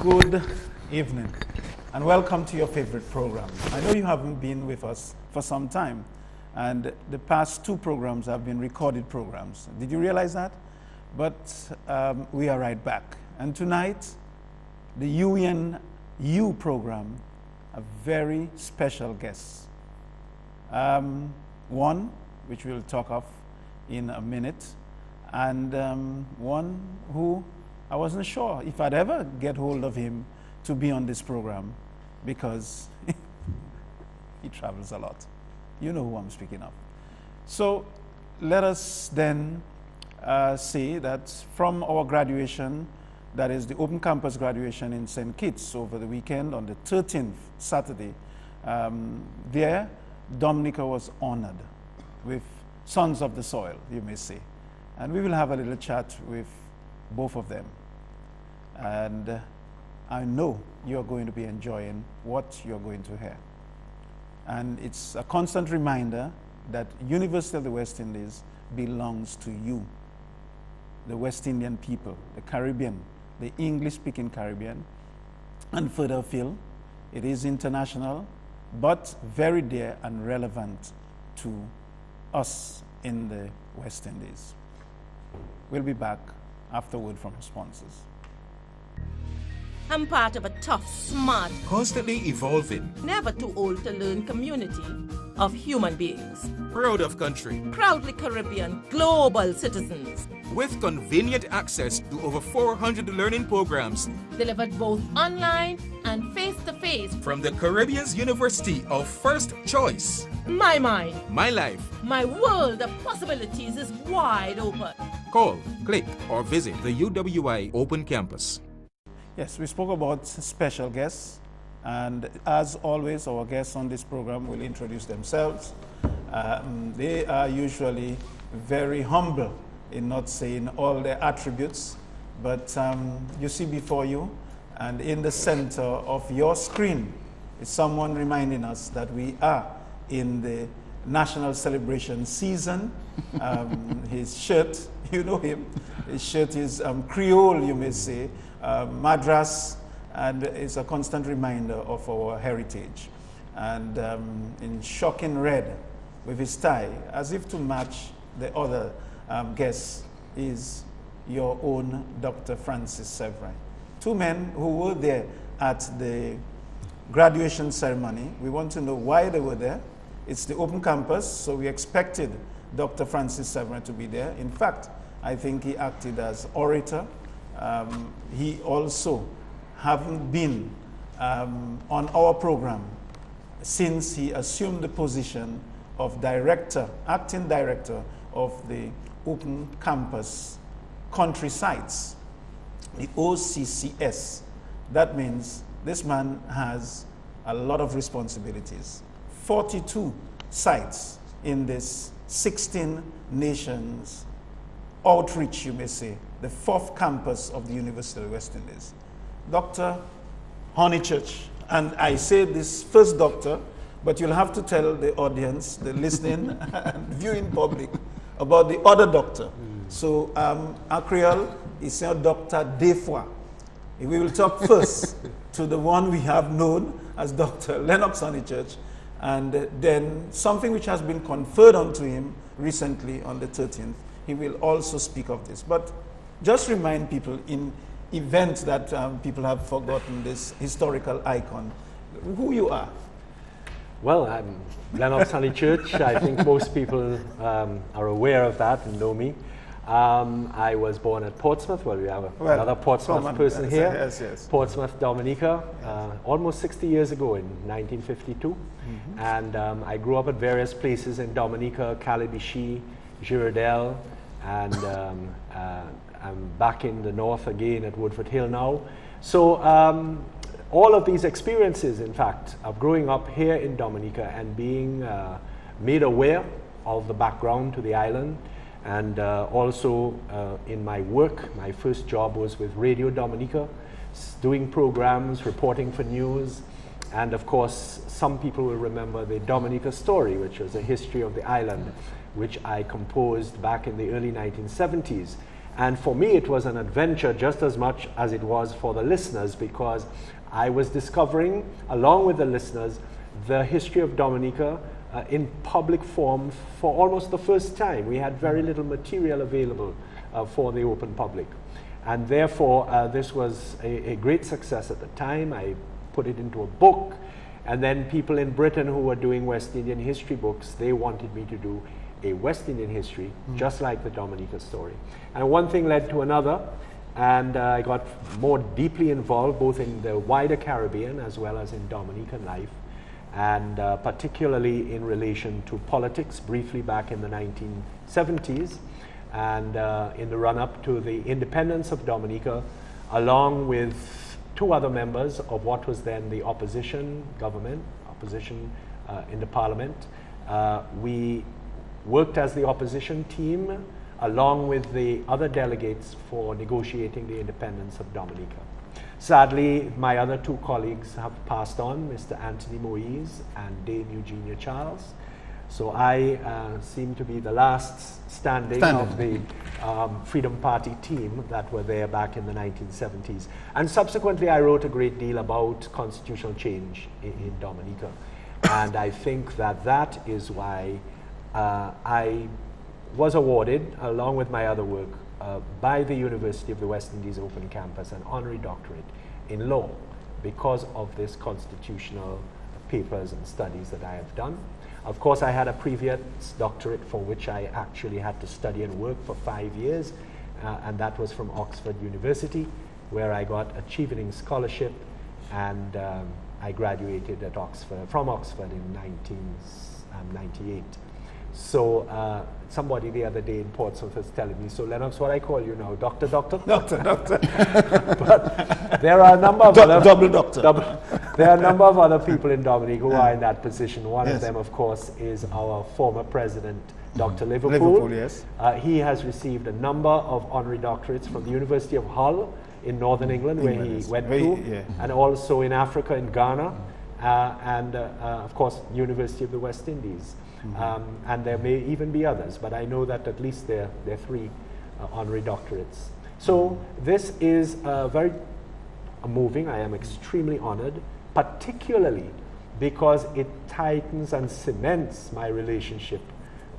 Good evening and welcome to your favorite program. I know you haven't been with us for some time, and the past two programs have been recorded programs. Did you realize that? But we are right back. And tonight, the UWI and You program, a very special guest. One, which we'll talk of in a minute, and one who I wasn't sure if I'd ever get hold of him to be on this program because he travels a lot. You know who I'm speaking of. So let us then say that from our graduation, that is the open campus graduation in St. Kitts over the weekend on the 13th Saturday, there Dominica was honored with Sons of the Soil, you may say. And we will have a little chat with both of them. And I know you're going to be enjoying what you're going to hear. And it's a constant reminder that University of the West Indies belongs to you, the West Indian people, the Caribbean, the English-speaking Caribbean, and further afield. It is international, but very dear and relevant to us in the West Indies. We'll be back after word from our sponsors. I'm part of a tough, smart, constantly evolving, never too old to learn community of human beings. proud of country, Proudly Caribbean, global citizens. with convenient access to over 400 learning programs Delivered both online and face-to-face. from the Caribbean's University of First Choice. My mind, My life. my world of possibilities is wide open. Call, click, or visit the UWI Open Campus. Yes, we spoke about special guests, and as always, our guests on this program will introduce themselves. They are usually very humble in not saying all their attributes, but you see before you, and in the center of your screen is someone reminding us that we are in the national celebration season. His shirt, you know him, his shirt is Creole, you may say, Madras, and it's a constant reminder of our heritage. And in shocking red with his tie, as if to match the other guests, is your own Dr. Francis Severin. Two men who were there at the graduation ceremony. We want to know why they were there. It's the open campus, so we expected Dr. Francis Severin to be there. In fact, I think he acted as orator. He also haven't been on our program since he assumed the position of director, acting director of the open campus country sites, the OCCS. That means this man has a lot of responsibilities. 42 sites in this 16 nations outreach, you may say, the fourth campus of the University of the West Indies. Dr. Honychurch, and I say this first doctor, but you'll have to tell the audience, the listening and viewing public about the other doctor. So our Creole is now Dr. Defwa. We will talk first to the one we have known as Dr. Lennox Honychurch, and then something which has been conferred onto him recently on the 13th. He will also speak of this. But just remind people in event that people have forgotten this historical icon, who you are. Well, I'm Lennox Honychurch. I think most people are aware of that and know me. I was born at Portsmouth. Well, we have another Portsmouth person here. Yes. Portsmouth, Dominica, almost 60 years ago in 1952. And I grew up at various places in Dominica, Calibichy, Girardel, and I'm back in the north again at Woodford Hill now. So all of these experiences, in fact, of growing up here in Dominica and being made aware of the background to the island, and also in my work, my first job was with Radio Dominica, doing programs, reporting for news, and of course, some people will remember the Dominica Story, which was a history of the island, which I composed back in the early 1970s. And for me, it was an adventure just as much as it was for the listeners, because I was discovering, along with the listeners, the history of Dominica in public form for almost the first time. We had very little material available for the open public. And therefore, this was a great success at the time. I put it into a book. And then people in Britain who were doing West Indian history books, they wanted me to do a West Indian history, just like the Dominica story. And one thing led to another, and I got more deeply involved both in the wider Caribbean as well as in Dominican life, and particularly in relation to politics, briefly back in the 1970s, and in the run-up to the independence of Dominica, along with 2 other members of what was then the opposition government, opposition in the parliament. We worked as the opposition team along with the other delegates for negotiating the independence of Dominica. Sadly, my other 2 colleagues have passed on, Mr. Anthony Moise and Dame Eugenia Charles. So I seem to be the last standing of the Freedom Party team that were there back in the 1970s. And subsequently, I wrote a great deal about constitutional change in Dominica. And I think that that is why I was awarded, along with my other work, by the University of the West Indies Open Campus, an honorary doctorate in law because of this constitutional papers and studies that I have done. Of course, I had a previous doctorate for which I actually had to study and work for 5 years, and that was from Oxford University, where I got a Chevening Scholarship, and I graduated at from Oxford in 1998. So somebody the other day in Portsmouth was telling me, so Lennox, what I call you now, Doctor? Doctor. But there are a number of double doctor. There are a number of other people in Dominica who are in that position. One of them, of course, is our former president, Dr. Liverpool. Yes. He has received a number of honorary doctorates from the University of Hull in Northern England, where he went to, and also in Africa, in Ghana, and of course, University of the West Indies. And there may even be others, but I know that at least there are 3 honorary doctorates. So this is very moving. I am extremely honored, particularly because it tightens and cements my relationship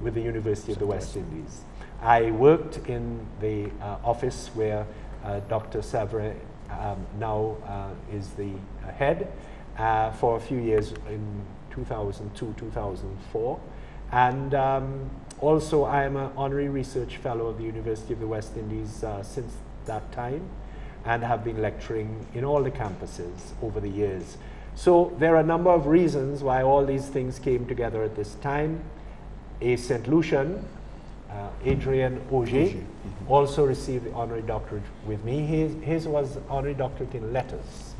with the University of the West Indies. I worked in the office where Dr. Savre now is the head for a few years in 2002, 2004. And also I am an honorary research fellow of the University of the West Indies since that time, and have been lecturing in all the campuses over the years. So there are a number of reasons why all these things came together at this time. A St. Lucian, Adrian Auger, also received the honorary doctorate with me. His was honorary doctorate in letters.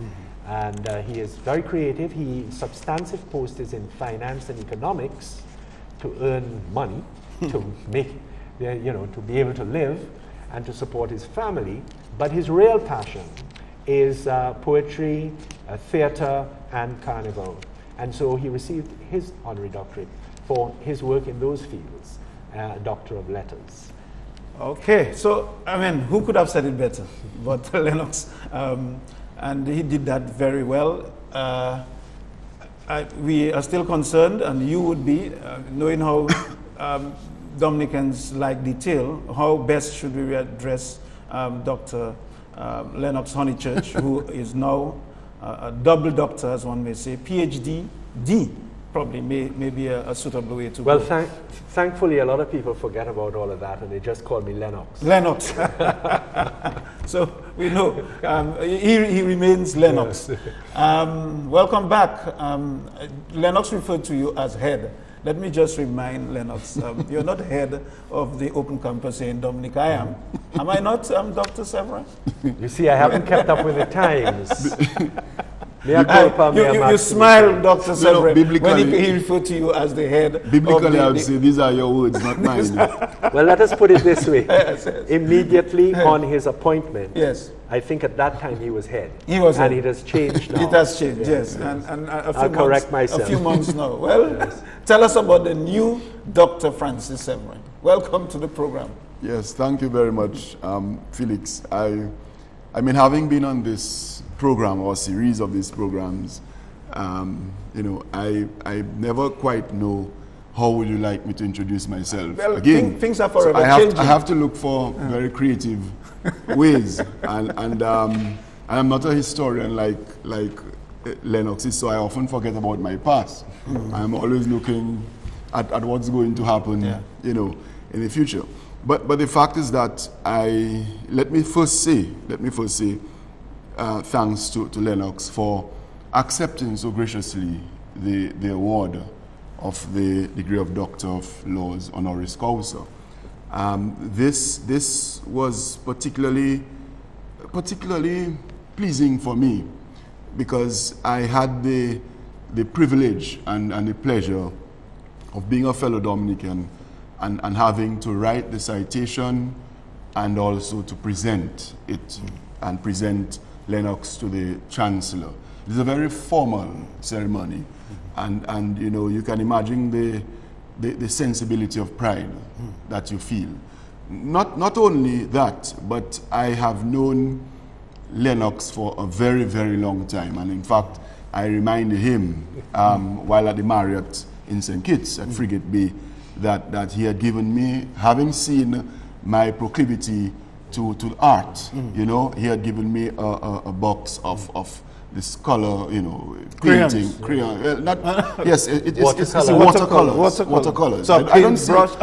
And he is very creative. His substantive post is in finance and economics to earn money, to make, to be able to live and to support his family. But his real passion is poetry, theater, and carnival. And so he received his honorary doctorate for his work in those fields, Doctor of Letters. Okay, so, I mean, who could have said it better but Lennox? And he did that very well. We are still concerned, and you would be, knowing how Dominicans like detail, how best should we address Dr. Lennox Honychurch, who is now a double doctor, as one may say, PhD, D, probably may be a suitable way to go. Well, thankfully, a lot of people forget about all of that, and they just call me Lennox. Lennox. So we know he remains Lennox. Yes. Welcome back. Lennox referred to you as head. Let me just remind Lennox, you're not head of the Open Campus here in Dominica. I am. Am I not, Dr. Sevra? You see, I haven't kept up with the times. You smile, Dr. Sevra, when he referred to you as the head. Biblically, I would say these are your words, not mine. Well, let us put it this way. Yes. Immediately on his appointment, yes, I think at that time he was head. He was and head. it has changed now. It has changed, yes. And I'll correct myself. A few months now. Well, tell us about the new Dr. Francis Sevra. Welcome to the program. Yes, thank you very much, Felix. I mean, having been on this program or series of these programs, you know, I never quite know how would you like me to introduce myself. Well, again, things are forever changing. I have to look for very creative ways, and I'm not a historian like Lennox is, so I often forget about my past. I'm always looking at what's going to happen, you know, in the future. But the fact is that let me first say thanks to Lennox for accepting so graciously the award of the degree of Doctor of Laws honoris causa. This was particularly pleasing for me because I had the privilege and the pleasure of being a fellow Dominican and having to write the citation and also to present it and present Lennox to the Chancellor. It is a very formal ceremony, and you know, you can imagine the sensibility of pride that you feel. Not only that, but I have known Lennox for a very, very long time, and in fact, I reminded him while at the Marriott in St. Kitts at Frigate Bay that he had given me, having seen my proclivity to art, you know, he had given me a box of this color, you know, painting, crayon. Yes, it's watercolors. So I don't see much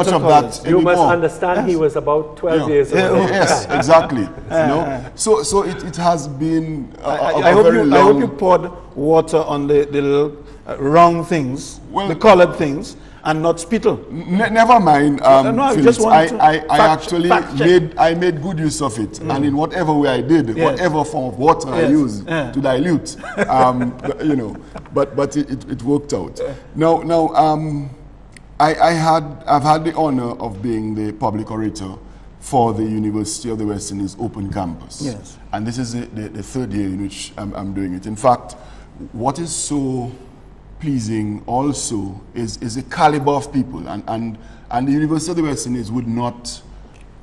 of that You anymore. must understand he was about 12 years old. Yes, exactly. You know, so it has been I hope you poured water on the little wrong things, the colored things, and not spittle. Never mind, I Felix. just want to I made good use of it, and in whatever way I did, whatever form of water I used to dilute, you know, but it worked out. Now, I've had the honor of being the public orator for the University of the West Indies Open Campus. Yes. And this is the third year in which I'm doing it. In fact, what is so pleasing also is the caliber of people, and the University of the West Indies would not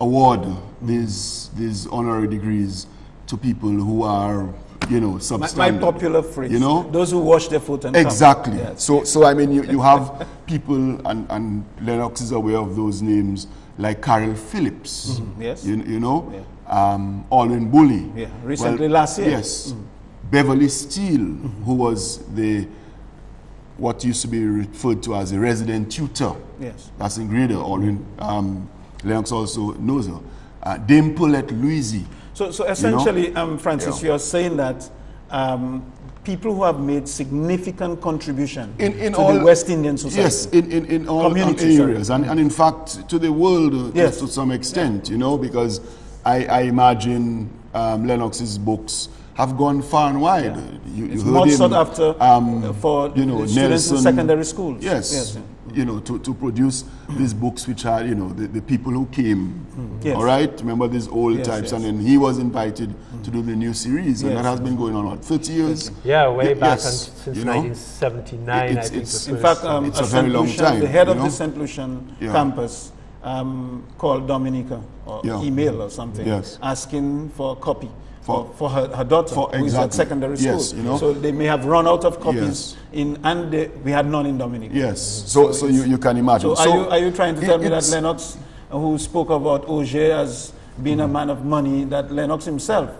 award these honorary degrees to people who are, you know, substandard. My popular phrase, you know, those who wash their foot and exactly. Come. Yes. So I mean, you have people, and Lennox is aware of those names like Carol Phillips. Yes. You know, Alwyn Bully. Yeah. Recently, last year. Yes. Beverly Steele, who was what used to be referred to as a resident tutor. Yes. That's in Grenada. Lennox also knows her. Dame Paulette Louisy. So essentially, Francis, you're saying that people who have made significant contribution to all the West Indian society. Yes, in all areas, and in fact to the world to some extent, you know, because I imagine Lennox's books have gone far and wide. It's much sought after for students in secondary schools. Yes. You know, to produce these books which are, you know, the people who came, all right? Remember these old types, and then he was invited to do the new series, and that has been going on, what, 30 years? Yeah, way back since 1979, I think. In fact, it's a very long time. The head of the St. Lucian campus called Dominica, or email or something, asking for a copy. For her daughter, who is at secondary school. Yes, you know. So they may have run out of copies, and we had none in Dominica. Yes, so you can imagine. So are you trying to tell me that Lennox, who spoke about Auger as being a man of money, that Lennox himself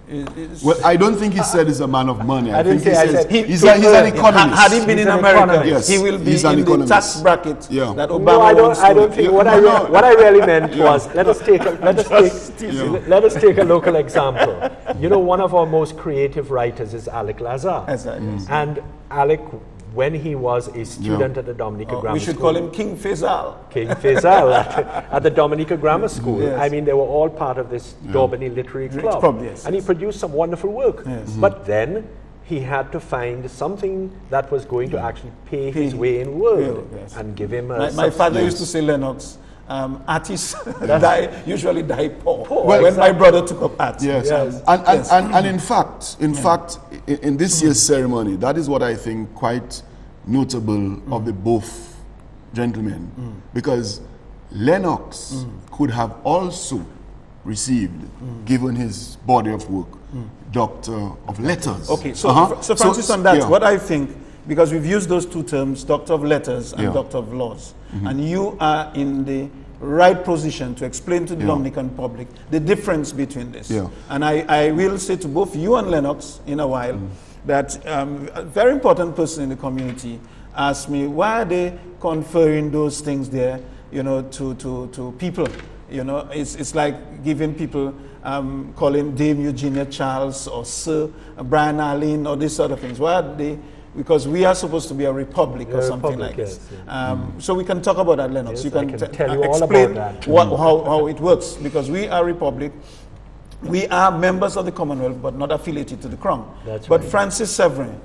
is... Well, I don't think he said he's a man of money. I didn't say I said he's an economist. Had he been in America, he will be in the tax bracket that Obama wants to. I don't think. What I really meant was, let us take a local example. You know, one of our most creative writers is Alec Lazar. And Alec, when he was a student at the Dominica Grammar School. We should call him King Faisal. King Faisal at the Dominica Grammar School. I mean, they were all part of this Daubeny Literary Club. And he produced some wonderful work. But then he had to find something that was going to actually pay his way in the world and give him a... My father used to say, Lennox, artists usually die poor. Well, when my brother took up art. And in fact, in this year's ceremony, that is what I think quite notable of the both gentlemen, because Lennox could have also received, given his body of work, Doctor of Letters. Okay, so Francis, on that, what I think, because we've used those two terms, Doctor of Letters and Doctor of Laws, and you are in the right position to explain to the Dominican public the difference between this. And I will say to both you and Lennox in a while that a very important person in the community asked me, why are they conferring those things there, you know, to people? You know, it's like giving people, calling Dame Eugenia Charles or Sir Brian Arlene or these sort of things. Why are they? Because we are supposed to be a republic or something like this. So we can talk about that, Lennox. Yes, you can tell you all explain about that. how it works, because we are a republic. We are members of the Commonwealth, but not affiliated to the Crown. That's but right. Francis Severin,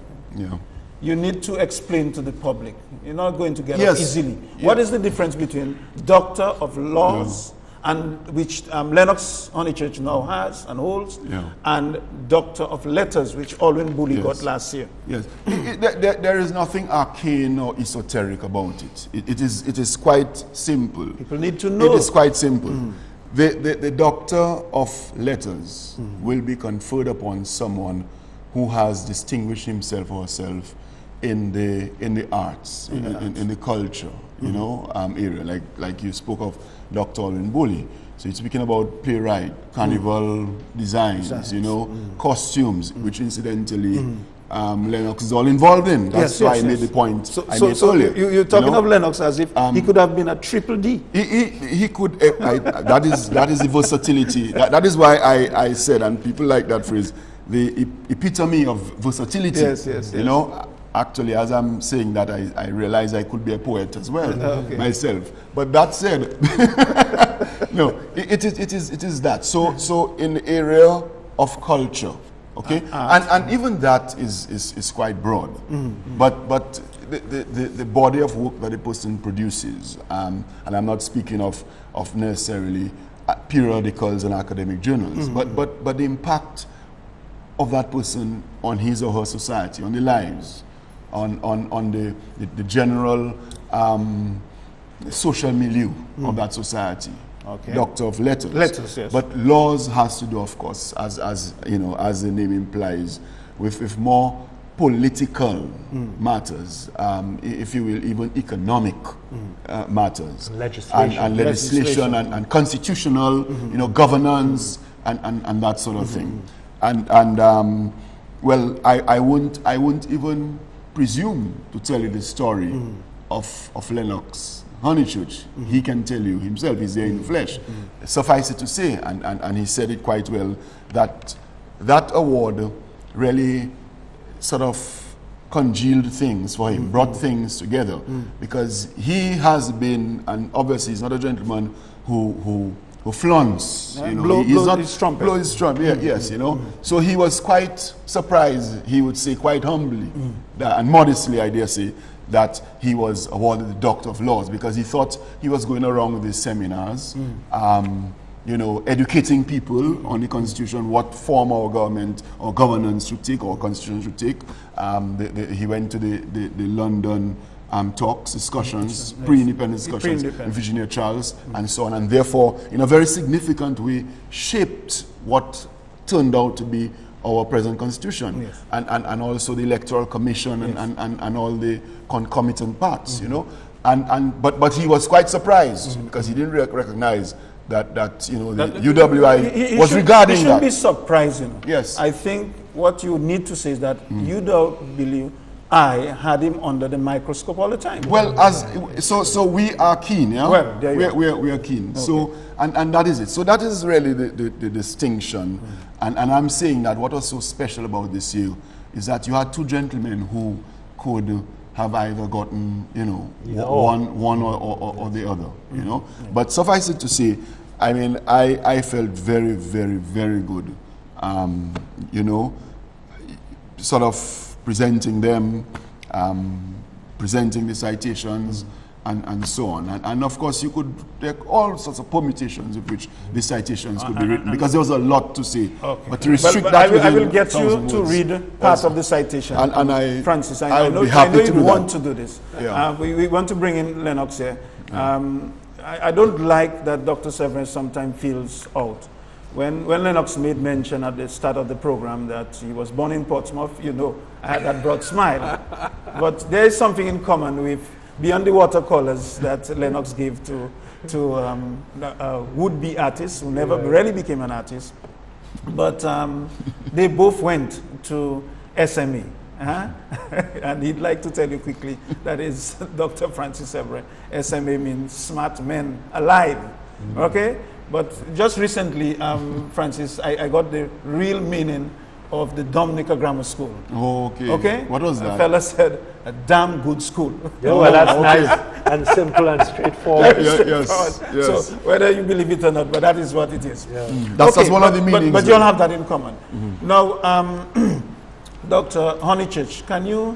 you need to explain to the public. You're not going to get up easily. What is the difference between Doctor of Laws, and which Lennox Honychurch now has and holds, and Doctor of Letters, which Alwyn Bully got last year? There is nothing arcane or esoteric about it. It is quite simple. People need to know. It is quite simple. The Doctor of Letters will be conferred upon someone who has distinguished himself or herself in the arts, in the culture, you know, area. Like you spoke of Dr. Alwyn Bully. So you're speaking about playwright, carnival designs, you know, costumes, which incidentally Lennox is all involved in. That's why I made the point I made earlier. You're talking of Lennox as if he could have been a triple D. He could, that is the versatility. That is why I said, and people like that phrase, the epitome of versatility. You know, actually, as I'm saying that, I realize I could be a poet as well, myself. But that said, no, it is that. So in the area of culture, okay, and even that is quite broad. But the body of work that a person produces, and I'm not speaking of necessarily periodicals and academic journals, but the impact of that person on his or her society, on the lives, on the general social milieu of that society. Doctor of Letters. But laws has to do, of course, as you know, as the name implies, with more political matters, if you will, even economic matters, and legislation and constitutional, you know, governance and that sort of thing. And well, I won't even presume to tell you the story of Lennox Honychurch. He can tell you himself, he's there in the flesh. Suffice it to say, and he said it quite well, that award really sort of congealed things for him, brought things together, because he has been, and obviously he's not a gentleman who flaunts, you know, he's not his trumpet. Blow his trumpet, yes, you know. So he was quite surprised, he would say quite humbly, and modestly, I dare say, that he was awarded the Doctor of Laws, because he thought he was going around with these seminars, you know, educating people on the Constitution, what form our government or governance should take, or Constitution should take. He went to the London talks, discussions, pre-independence discussions with Virginia Charles and so on, and therefore, in a very significant way, shaped what turned out to be our present Constitution, and also the Electoral Commission and all the concomitant parts, you know. But he was quite surprised because he didn't recognize that you know, the UWI was regarding that. It should be surprising. Yes. I think what you need to say is that UWI had him under the microscope all the time. Well, so we are keen, yeah. Well, there you we are keen. Okay. So and that is it. So that is really the distinction. And I'm saying that what was so special about this year is that you had two gentlemen who could have either gotten, you know, one or the other, you know. But suffice it to say, I mean, I felt very, very, very good, you know, sort of presenting them, presenting the citations, and so on. And of course, you could take all sorts of permutations with which the citations could be written, because there was a lot to say. Okay. But to restrict but that I will get you to read part of the citation. And Francis, I know be happy you to want to do this. Yeah. We want to bring in Lennox here. I don't like that Dr. Severin sometimes feels out. When Lennox made mention at the start of the program that he was born in Portsmouth, you know, I had that broad smile. But there is something in common with beyond the watercolors that Lennox gave to would-be artists who never really became an artist. But they both went to SME. And he'd like to tell you quickly that is Dr. Francis Severin. SMA means smart men alive. Okay? But just recently, Francis, I got the real meaning of the Dominica Grammar School. Oh, okay. Okay? What was that? A fella said, a damn good school. Yeah, well, that's nice and simple and straightforward. Yes. So whether you believe it or not, but that is what it is. Yeah. That's one of the meanings. But you all have that in common. Now, Dr. Honychurch, can you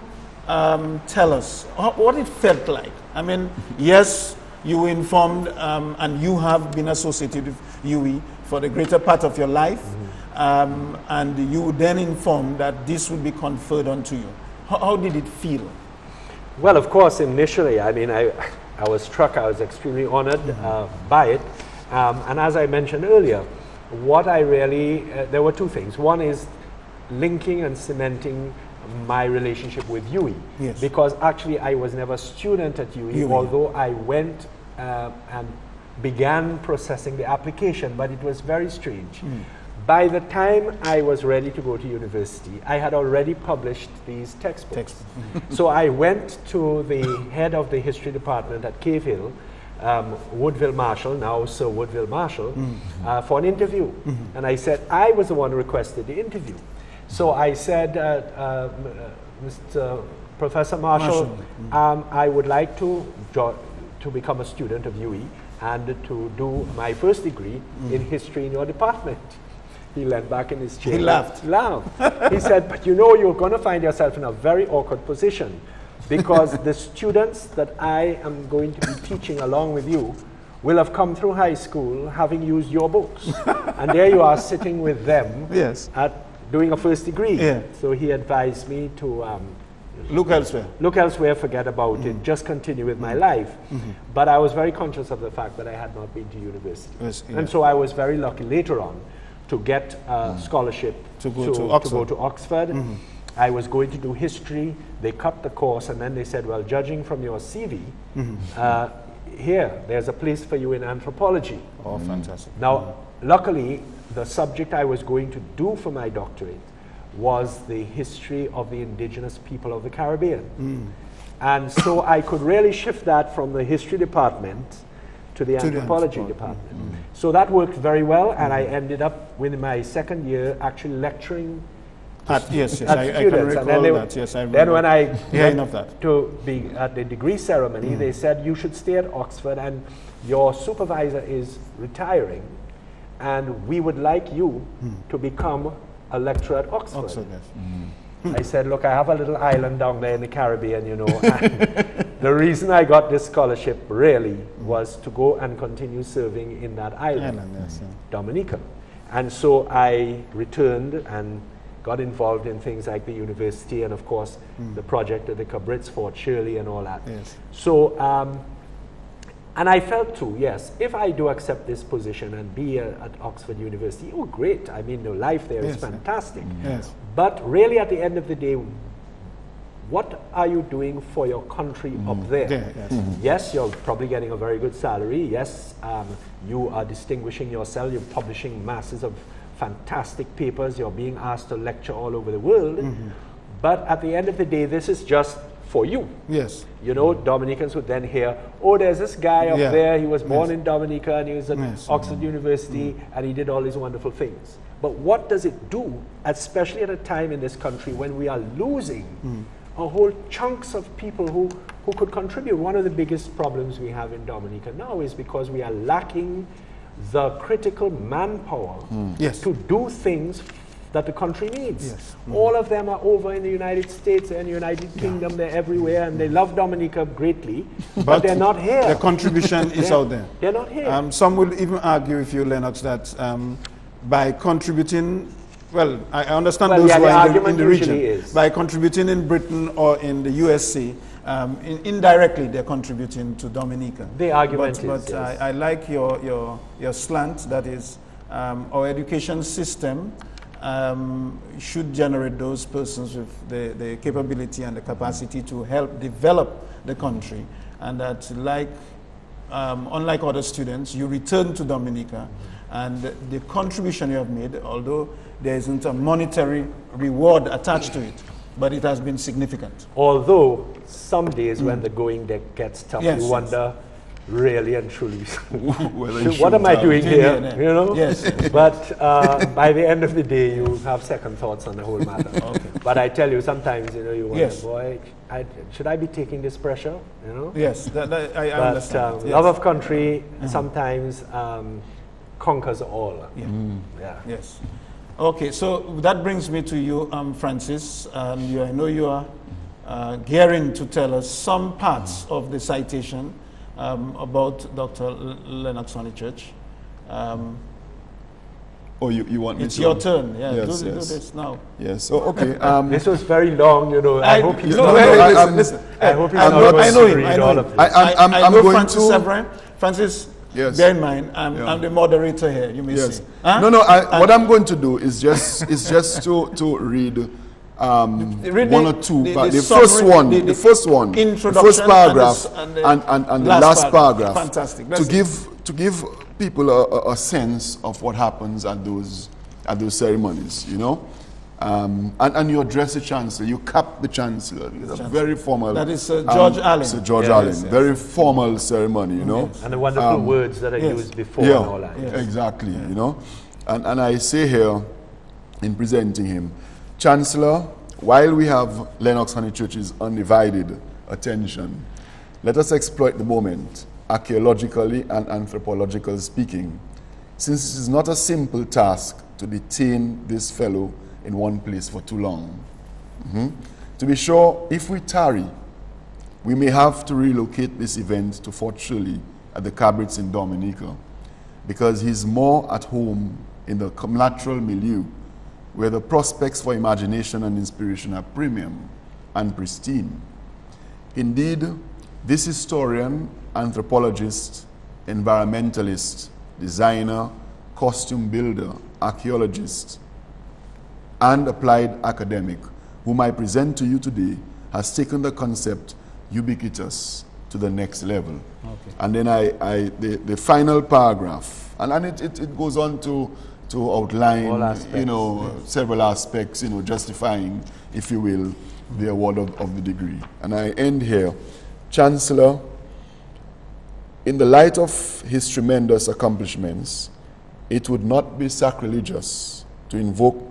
tell us what it felt like? I mean, yes, you were informed and you have been associated with UWI for the greater part of your life, and you then informed that this would be conferred onto you. How did it feel? Well, of course, initially, I mean, I was struck, I was extremely honored by it. And as I mentioned earlier, what I really, there were two things. One is linking and cementing my relationship with UWI. Yes. Because actually I was never a student at UWI, although I went and began processing the application, but it was very strange. By the time I was ready to go to university, I had already published these textbooks. So I went to the head of the history department at Cave Hill, Woodville Marshall, now Sir Woodville Marshall, for an interview. And I said, I was the one who requested the interview. So I said, Mr. Professor Marshall, I would like to become a student of UWI and to do my first degree in history in your department. He leaned back in his chair. He laughed. He said, but you know, you're going to find yourself in a very awkward position because the students that I am going to be teaching along with you will have come through high school having used your books. And there you are sitting with them at doing a first degree. So he advised me to look elsewhere. Look elsewhere, forget about it, just continue with my life. But I was very conscious of the fact that I had not been to university. And so I was very lucky later on to get a scholarship to go to Oxford. I was going to do history. They cut the course and then they said, well, judging from your CV, here, there's a place for you in anthropology. Oh, fantastic. Now, luckily, the subject I was going to do for my doctorate was the history of the indigenous people of the Caribbean. And so I could really shift that from the history department to the anthropology department. So that worked very well, and I ended up, within my second year, actually lecturing at students. I can recall that. Yes, I remember. Then when I went to be at the degree ceremony, they said, you should stay at Oxford, and your supervisor is retiring, and we would like you to become a lecturer at Oxford. I said, look, I have a little island down there in the Caribbean, you know. The reason I got this scholarship really was to go and continue serving in that island, Dominica. And so I returned and got involved in things like the university and, of course, the project at the Cabrits, Fort Shirley and all that. So, and I felt too, yes, if I do accept this position and be at Oxford University, oh great, I mean the life there is fantastic. But really at the end of the day, what are you doing for your country up there? Yes, you're probably getting a very good salary. Yes, you are distinguishing yourself. You're publishing masses of fantastic papers. You're being asked to lecture all over the world. But at the end of the day, this is just for you. You know, Dominicans would then hear, oh, there's this guy up there. He was born in Dominica and he was at Oxford University and he did all these wonderful things. But what does it do, especially at a time in this country when we are losing a whole chunks of people who could contribute? One of the biggest problems we have in Dominica now is because we are lacking the critical manpower to do things that the country needs. All of them are over in the United States and United Kingdom, they're everywhere, and they love Dominica greatly, but they're not here. The contribution is out there. They're not here. Some will even argue with you, Lennox, that by contributing, well, I understand those who are in the region, by contributing in Britain or in the USC, indirectly they're contributing to Dominica. The argument but is, yes. I like your slant, that is, our education system should generate those persons with the capability and the capacity to help develop the country, and that unlike other students, you return to Dominica, and the contribution you have made, although there isn't a monetary reward attached to it, but it has been significant. Although some days when the going gets tough, Yes, you yes. wonder really and truly, Whether you what am I should doing here? Yeah. You know? Yes. But by the end of the day, you have second thoughts on the whole matter. Okay. But I tell you, sometimes you wonder, Yes. boy, should I be taking this pressure? You know? Yes, I But understand. Yes. love of country sometimes conquers all. Yeah. Yeah. Yes. Okay, so that brings me to you, Francis. I know you are gearing to tell us some parts of the citation about Dr. Lennox Honychurch. Oh, you want me It's to? your turn. Yeah, Yes, do yes. this now. Yes. Oh, okay. This was very long, you know. I hope he's no, not hey, going listen, I'm- listen. I hope he's I'm not not- going I know to him. read I know all him. of this. I I'm know going Francis to- Severin. Francis, Yes. bear in mind, I'm Yeah. the moderator here. You may Yes. see. Huh? No. What I'm going to do is just to read Read one the- or two. the But the summary, first one, the the first one, the introduction first paragraph, and and the last paragraph. Fantastic. To Let's give people a sense of what happens at those ceremonies. You know. And you address the chancellor, you cap the chancellor. It's a very formal. That is George Allen. Sir George Yes, Allen. yes. Very formal ceremony, you know. And the wonderful words that are yes. used before and all that. Yeah, exactly, you know. And I say here, in presenting him, Chancellor, while we have Lennox Honychurch's undivided attention, let us exploit the moment, archaeologically and anthropologically speaking, since it is not a simple task to detain this fellow in one place for too long. To be sure, if we tarry, we may have to relocate this event to Fort Shirley at the Cabrits in Dominica, because he's more at home in the natural milieu, where the prospects for imagination and inspiration are premium and pristine. Indeed, this historian, anthropologist, environmentalist, designer, costume builder, archaeologist, and applied academic, whom I present to you today, has taken the concept ubiquitous to the next level. Okay. And then the final paragraph, and it goes on to outline, All aspects, you know, several aspects, you know, justifying, if you will, the award of the degree. And I end here. Chancellor, in the light of his tremendous accomplishments, it would not be sacrilegious to invoke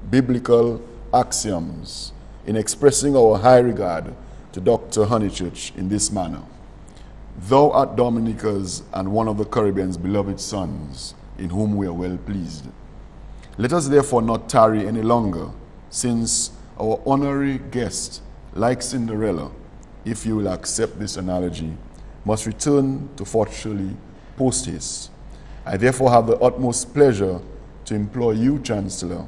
biblical axioms in expressing our high regard to Dr. Honychurch in this manner. Thou art Dominica's and one of the Caribbean's beloved sons, in whom we are well pleased. Let us therefore not tarry any longer, since our honorary guest, like Cinderella, if you will accept this analogy, must return to Fort Shirley post haste. I therefore have the utmost pleasure to implore you, Chancellor,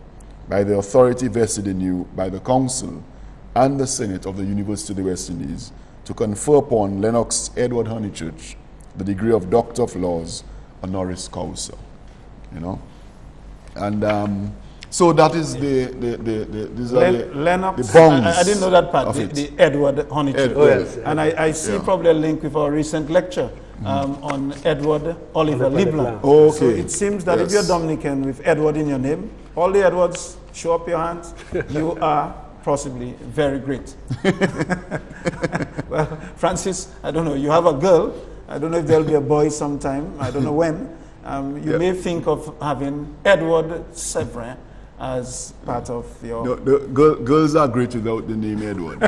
by the authority vested in you by the Council and the Senate of the University of the West Indies, to confer upon Lennox Edward Honychurch the degree of Doctor of Laws, honoris causa. You know, and so that is these are Lennox, the bonds. I didn't know that part, of it. the Edward Honychurch. Oh, yes. And I see probably a link with our recent lecture on Edward Oliver Leblanc. Oh, okay. So it seems that if Yes. you're Dominican with Edward in your name, all the Edwards, show up your hands, you are possibly very great. Well, Francis, I don't know, you have a girl. I don't know if there'll be a boy sometime. I don't know when. You may think of having Edward Severin as part of your... No, girls are great without the name Edward.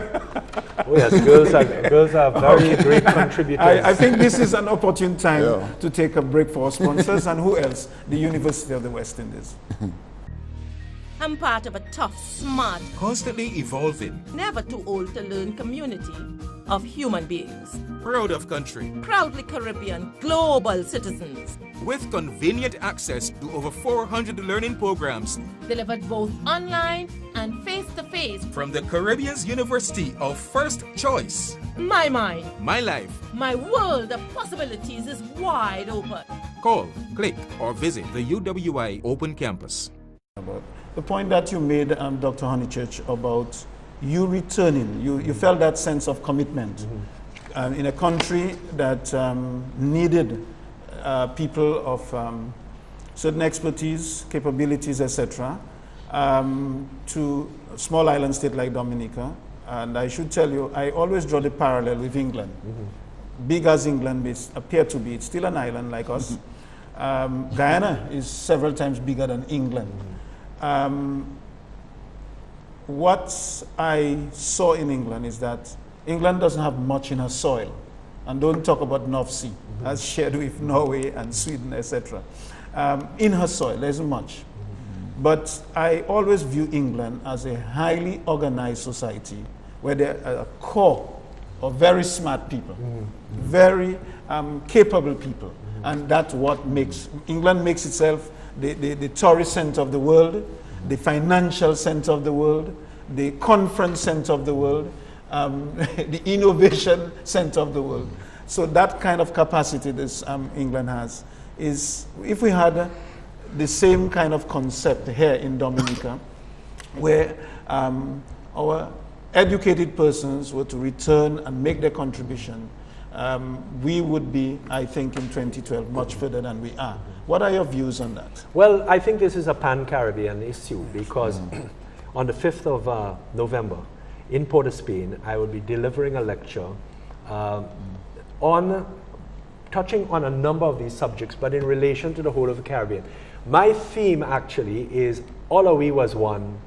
Oh yes, girls are very great contributors. I think this is an opportune time Yeah. to take a break for our sponsors. And who else? The University of the West Indies. I'm part of a tough, smart, Constantly evolving. never too old to learn community of human beings. Proud of country. Proudly Caribbean global citizens. With convenient access to over 400 learning programs. Delivered both online and face-to-face. From the Caribbean's University of First Choice. My mind. My life. My world of possibilities is wide open. Call, click, or visit the UWI Open Campus. The point that you made, Dr. Honychurch, about you returning, you felt that sense of commitment in a country that needed people of certain expertise, capabilities, etc., to a small island state like Dominica. And I should tell you, I always draw the parallel with England. Big as England may appear to be, it's still an island like us. Guyana is several times bigger than England. What I saw in England is that England doesn't have much in her soil. And don't talk about North Sea, as shared with Norway and Sweden, etc. In her soil, there isn't much. But I always view England as a highly organized society where there are a core of very smart people, very capable people. And that's what makes, England makes itself the tourist center of the world, the financial center of the world, the conference center of the world, the innovation center of the world. So that kind of capacity this England has is, if we had the same kind of concept here in Dominica, where our educated persons were to return and make their contribution, we would be, I think, in 2012 much further than we are. What are your views on that? Well, I think this is a pan-Caribbean issue because on the 5th of November in Port of Spain, I will be delivering a lecture touching on a number of these subjects, but in relation to the whole of the Caribbean. My theme actually is all we was one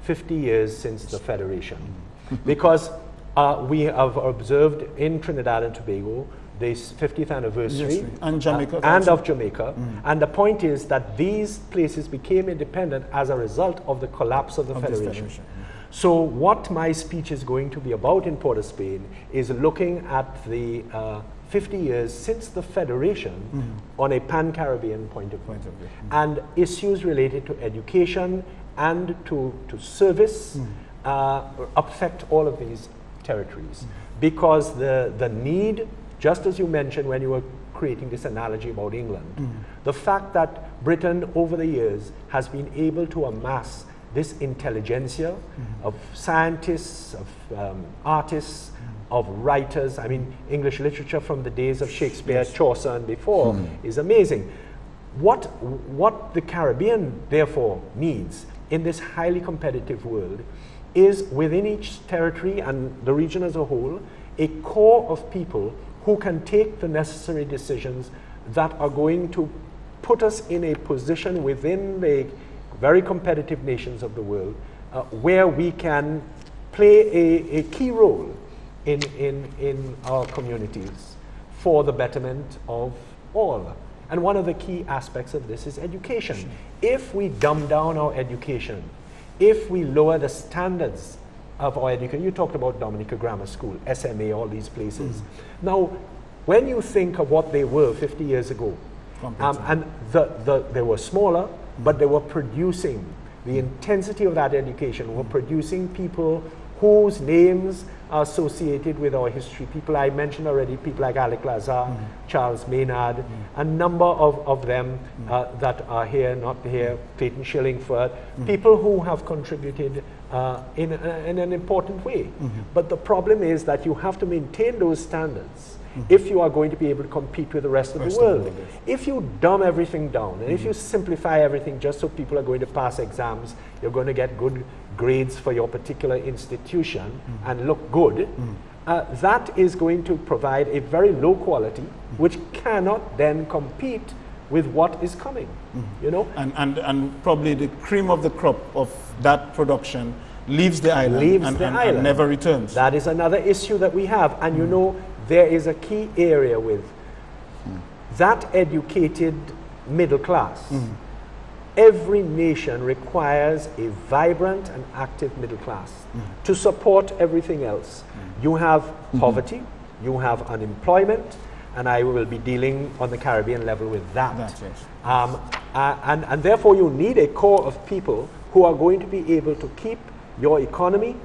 50 years since the Federation. Because we have observed in Trinidad and Tobago the 50th anniversary and Jamaica and of Jamaica. And the point is that these places became independent as a result of the collapse of the Federation. So what my speech is going to be about in Port of Spain is looking at the 50 years since the Federation on a pan-Caribbean point of view. And issues related to education and to service affect all of these territories. Because the need, just as you mentioned when you were creating this analogy about England, the fact that Britain over the years has been able to amass this intelligentsia of scientists, of artists, of writers. I mean, English literature from the days of Shakespeare, Chaucer and before is amazing. What the Caribbean therefore needs in this highly competitive world is within each territory and the region as a whole, a core of people who can take the necessary decisions that are going to put us in a position within the very competitive nations of the world where we can play a key role in our communities for the betterment of all. And one of the key aspects of this is education. If we dumb down our education, if we lower the standards of our education, you talked about Dominica Grammar School, SMA, all these places. Now, when you think of what they were 50 years ago, and they were smaller, but they were producing, the intensity of that education were producing people whose names are associated with our history. People I mentioned already, people like Alec Lazar, Charles Maynard, a number of them that are here, not here, Clayton Shillingford, people who have contributed in an important way. But the problem is that you have to maintain those standards if you are going to be able to compete with the rest of the world. If you dumb everything down, and if you simplify everything just so people are going to pass exams, you're going to get good grades for your particular institution and look good, that is going to provide a very low quality which cannot then compete with what is coming, you know? And probably the cream of the crop of that production leaves the island, and never returns. That is another issue that we have. And you know, there is a key area with that educated middle class every nation requires a vibrant and active middle class to support everything else. You have poverty, you have unemployment, and I will be dealing on the Caribbean level with that. And therefore you need a core of people who are going to be able to keep your economy,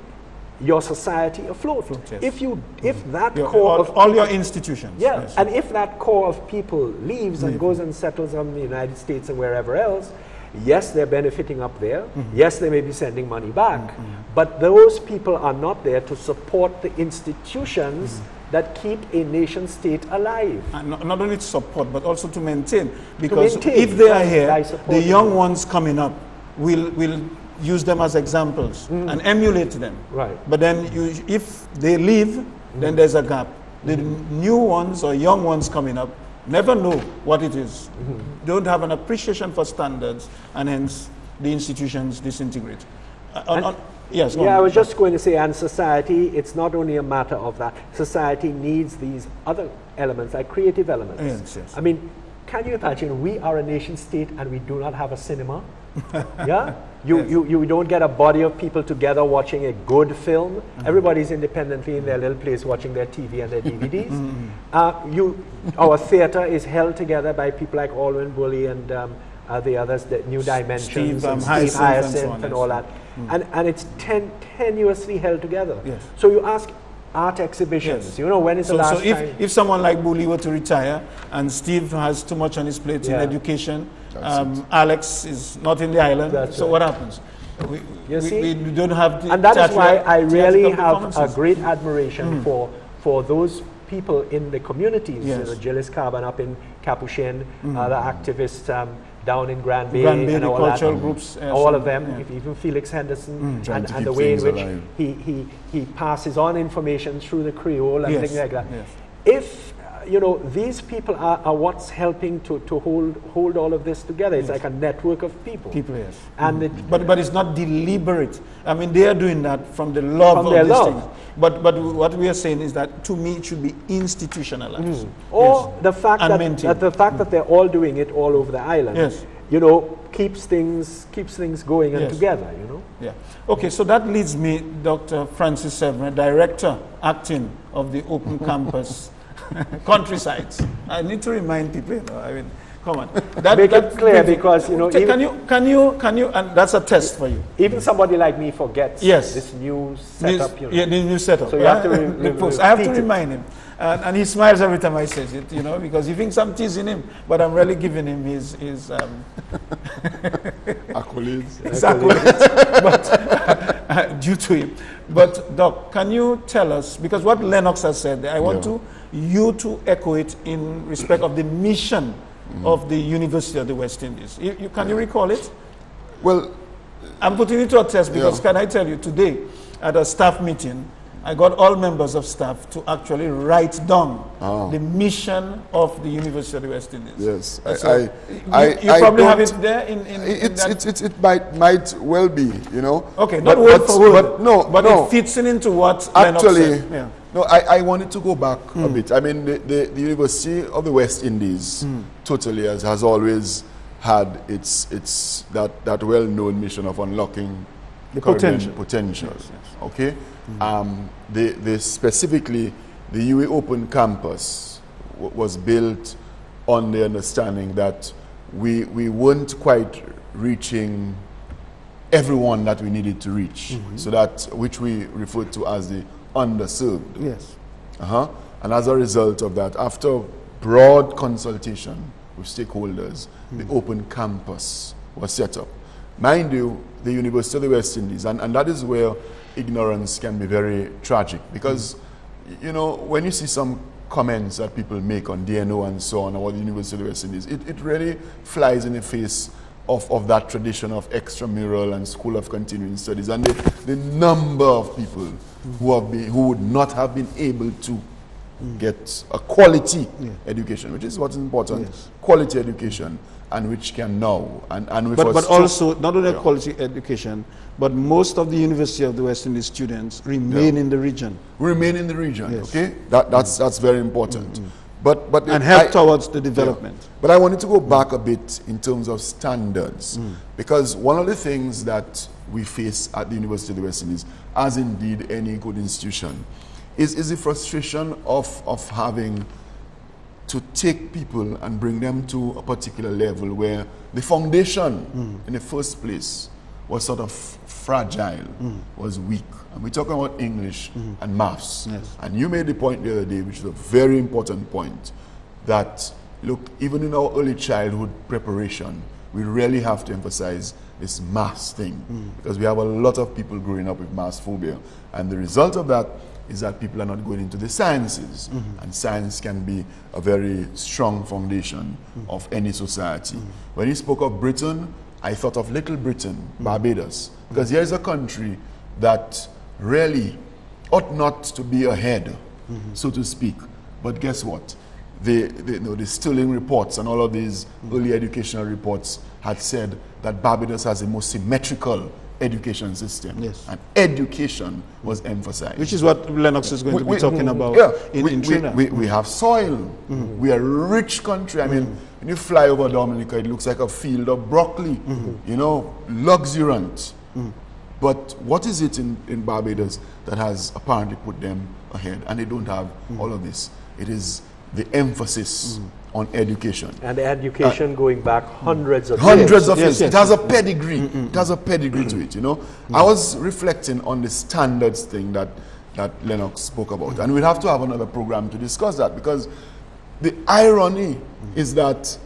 your society afloat. Yes. If that core of all your institutions. Yes. And if that core of people leaves and goes and settles in the United States and wherever else, yes, they're benefiting up there. Yes, they may be sending money back. But those people are not there to support the institutions that keep a nation state alive. And not only to support, but also to maintain. Because if they are here, the young ones coming up will use them as examples and emulate them. Right. But then if they leave, then there's a gap. The new ones or young ones coming up never know what it is. Don't have an appreciation for standards, and hence the institutions disintegrate. Yes. Yeah, I was just going to say, and society, it's not only a matter of that. Society needs these other elements, like creative elements. Yes, yes. I mean, can you imagine we are a nation state and we do not have a cinema? Yeah? You don't get a body of people together watching a good film. Everybody's independently in their little place watching their TV and their DVDs. Our theater is held together by people like Alwyn Bully and the others, the New Dimensions, Steve Hyacinth and all that. And it's tenuously held together. Yes. So you ask art exhibitions, Yes. you know, when is the last so time? if someone like Bully were to retire and Steve has too much on his plate in education, Alex is not in the island, what happens? We don't have the and that is why I really have a great admiration for those people in the communities. Yes. You know, Gilles Carbon up in Capuchin, the activists down in Grand Bay, and the all cultural that, groups, all of them, even Felix Henderson, and the way in which he passes on information through the Creole and things like that. Yes. If you know, these people are what's helping to hold all of this together. It's like a network of people. Yes. And but it's not deliberate. I mean, they are doing that from the love of this thing. But what we are saying is that, to me, it should be institutionalized. Or the fact that they're all doing it all over the island, you know, keeps things going and together, you know. Yeah. Okay, so that leads me, Dr. Francis Severin, Director Acting of the Open Campus Countrysides. I need to remind people, you know, I mean, come on. Make it clear, because, you know, can you, and that's a test for you. Even somebody like me forgets this new setup. The new setup. So you have to I have to remind him. And he smiles every time I say it, you know, because he thinks I'm teasing him, but I'm really giving him his accolades. But due to him. But Doc, can you tell us, because what Lennox has said, I want you to echo it in respect of the mission of the University of the West Indies. Can you recall it? Well, I'm putting it to a test because can I tell you, today at a staff meeting, I got all members of staff to actually write down the mission of the University of the West Indies. Yes, so you probably have it there. It might well be, you know. Okay, not word for word, but it fits into what actually. Lennox said. No, I wanted to go back a bit. I mean, the University of the West Indies totally has always had its that well-known mission of unlocking the potential. Yes. Okay. Specifically, the UWI Open Campus was built on the understanding that we weren't quite reaching everyone that we needed to reach, so that which we refer to as the underserved. Yes. And as a result of that, after broad consultation with stakeholders, the Open Campus was set up. Mind you, the University of the West Indies, and that is where ignorance can be very tragic, because you know, when you see some comments that people make on DNO and so on about the University of the West Indies, it really flies in the face of that tradition of extramural and School of Continuing Studies, and the number of people who would not have been able to get a quality education, which is what's important, quality education, and which can now but also not only quality education, but most of the University of the West Indies students remain in the region. Remain in the region. Okay, that's very important. and help towards the development. Yeah. But I wanted to go back a bit in terms of standards, because one of the things that we face at the University of the West Indies, as indeed any good institution, is the frustration of having to take people and bring them to a particular level where the foundation in the first place was sort of fragile, was weak. And we're talking about English and maths. Yes. And you made the point the other day, which is a very important point, that, look, even in our early childhood preparation, we really have to emphasize this maths thing, because we have a lot of people growing up with maths phobia. And the result of that is that people are not going into the sciences. And science can be a very strong foundation of any society. When you spoke of Britain, I thought of Little Britain, Barbados, because here is a country that really ought not to be ahead, so to speak. But guess what? The Sterling reports and all of these early educational reports had said that Barbados has the most symmetrical education system. Yes. And education was emphasized. Which is what Lennox is going to be talking about in Trinidad. We have soil. We are a rich country. I mean, when you fly over Dominica, it looks like a field of broccoli, you know, luxuriant. But what is it in Barbados that has apparently put them ahead? And they don't have all of this. It is the emphasis on education. And education going back hundreds of years. It has a pedigree. It has a pedigree to it, you know. I was reflecting on the standards thing that Lennox spoke about. And we'll have to have another program to discuss that, because the irony is that,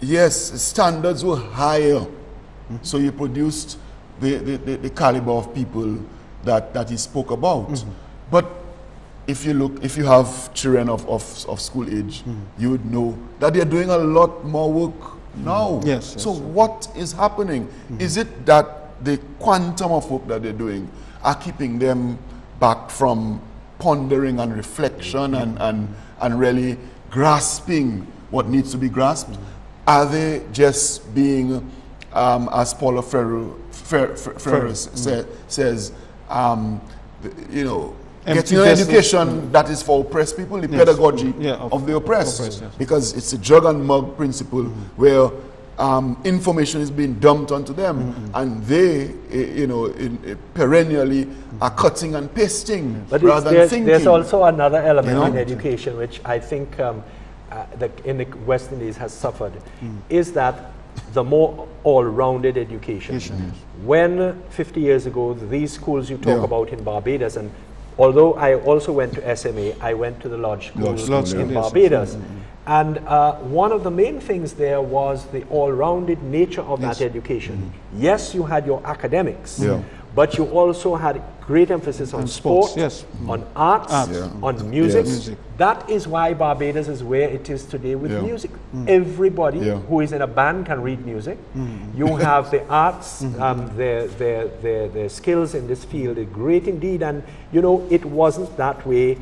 yes, standards were higher. So you produced the caliber of people that he spoke about. But if you have children of school age, you would know that they're doing a lot more work now. Yes. So what is happening? Is it that the quantum of work that they're doing are keeping them back from pondering and reflection and really grasping what needs to be grasped? Are they just being, as Paulo Freire says, you know, getting an education that is for oppressed people, the pedagogy of the oppressed, because it's a jug and mug principle where information is being dumped onto them, and they, you know, perennially are cutting and pasting rather than thinking. There's also another element in education which I think in the West Indies has suffered, is that the more all-rounded education. When 50 years ago, these schools you talk about in Barbados, and although I also went to SMA, I went to the Lodge School in Barbados. And one of the main things there was the all-rounded nature of that education. Yes, you had your academics, but you also had great emphasis on sport, on arts, on music. That is why Barbados is where it is today with music. Everybody who is in a band can read music. You have the arts, their skills in this field are great indeed, and you know, it wasn't that way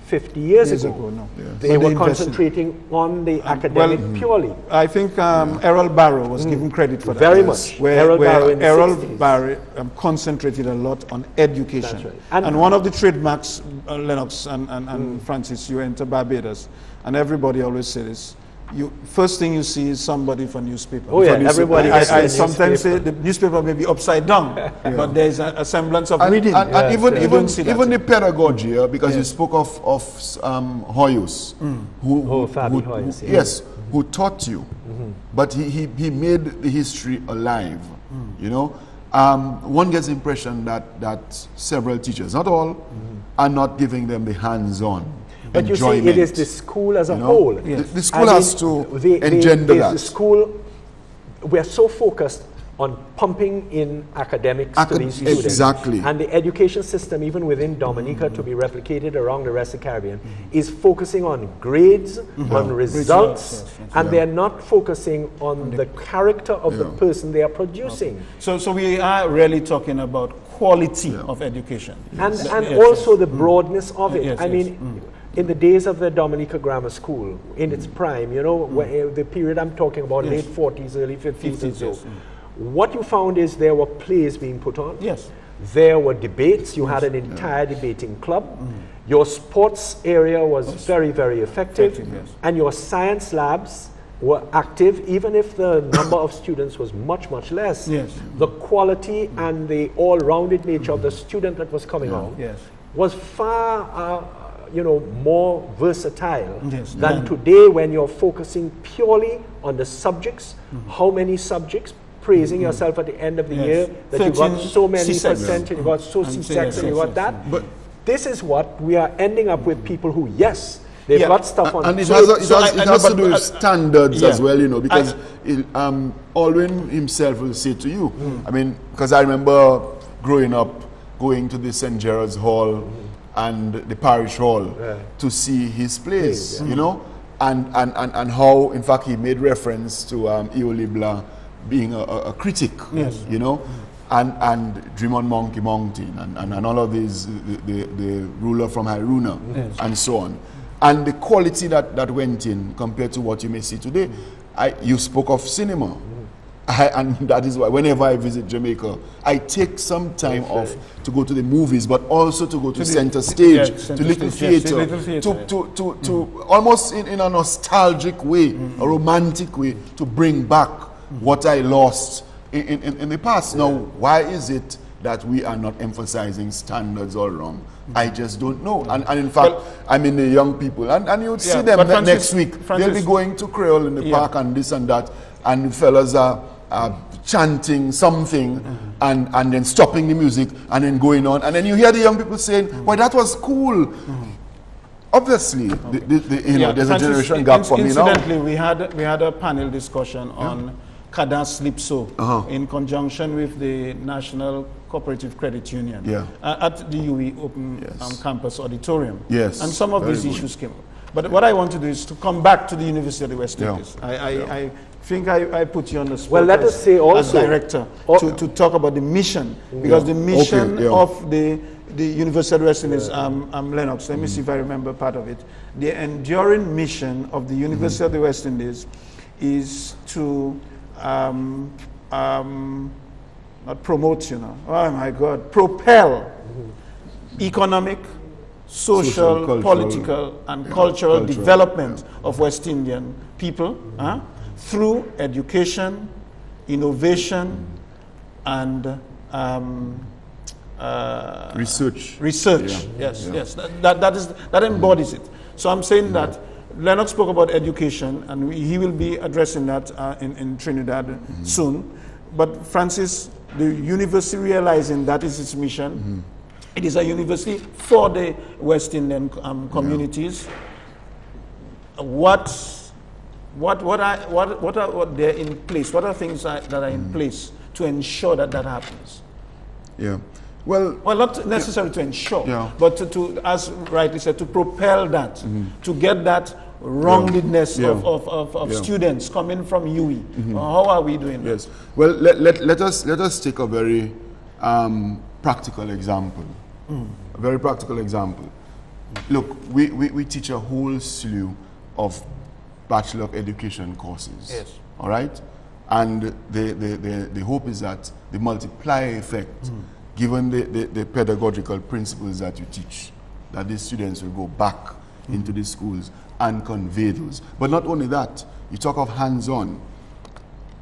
50 years ago. They were concentrating on the academic purely. I think Errol Barrow was given credit for that. Very much. Where Errol Barrow concentrated a lot on education. Right. And one of the trademarks, Lennox and Francis, you enter Barbados, and everybody always says, first thing you see is somebody from newspaper. Oh yeah, everybody. I sometimes say the newspaper may be upside down, but there's a semblance of reading. And even the pedagogy, because you spoke of Hoyos, who taught you, but he made the history alive. You know, one gets the impression that several teachers, not all, are not giving them the hands-on. But you see, it is the school as a whole. The school has to engender that. The school, we are so focused on pumping in academics to these students. Exactly. And the education system, even within Dominica, to be replicated around the rest of the Caribbean, is focusing on grades, on results, and they're not focusing on the character of the person they are producing. So we are really talking about quality of education. And also the broadness of it. I mean, in the days of the Dominica Grammar School, in its prime, you know, the period I'm talking about, late 40s, early 50s and so, what you found is there were plays being put on. Yes. There were debates. You had an entire debating club. Your sports area was very, very effective. Yes. And your science labs were active, even if the number of students was much, much less. Yes. The quality and the all-rounded nature of the student that was coming on Yes. was far, more versatile Yes. than today, when you're focusing purely on the subjects. How many subjects? Praising yourself at the end of the year that you got so many percent, and you got so C-section, and you got that. But this is what we are ending up with, people who, yes, they've got stuff on. And it So- has to do with standards yeah. as well, because Alwyn himself will say to you, I mean, because I remember growing up, going to the St. Gerard's Hall and the Parish Hall to see his plays, and how, in fact, he made reference to Eolibla being a critic, and Dream on Monkey Mountain, and all of these, the ruler from Hiruna, and so on. And the quality that went in compared to what you may see today. You spoke of cinema. And that is why whenever I visit Jamaica, I take some time off to go to the movies, but also to go to center stage, to little theater, to almost in a nostalgic way, a romantic way, to bring back what I lost in the past. Now, why is it that we are not emphasizing standards all around? I just don't know. And in fact, I mean, the young people, and you would see them next week. They'll be going to Creole in the park and this and that, and fellas are chanting something and then stopping the music and then going on. And then you hear the young people saying, well, that was cool. Obviously, there's a generation gap for me now. Incidentally, we had a panel discussion on Cadence Lipso in conjunction with the National Cooperative Credit Union at the UWI Open Campus Auditorium. Yes. And some of these issues came up. But what I want to do is to come back to the University of the West Indies. I think I put you on the spot. Well, let us say also, as director to talk about the mission, because the mission of the University of the West Indies, Lennox, let me see if I remember part of it. The enduring mission of the University of the West Indies is to not promote, oh my God, propel economic, social, political, and cultural development of West Indian people through education, innovation, and research. Yes. That embodies it. So I'm saying that Lennox spoke about education, and he will be addressing that in Trinidad soon. But Francis, the university realizing that is its mission. It is a university for the West Indian communities. What are there in place? What are things that are in place to ensure that happens? Yeah. Well, not necessarily to ensure, but to, as rightly said, to propel that, to get that roundedness of students coming from UWI. How are we doing that? Yes. Well, let us take a very practical example. A very practical example. Look, we teach a whole slew of Bachelor of Education courses. Yes. All right? And the hope is that the multiplier effect, given the pedagogical principles that you teach, that these students will go back into the schools and convey those. But not only that, you talk of hands-on.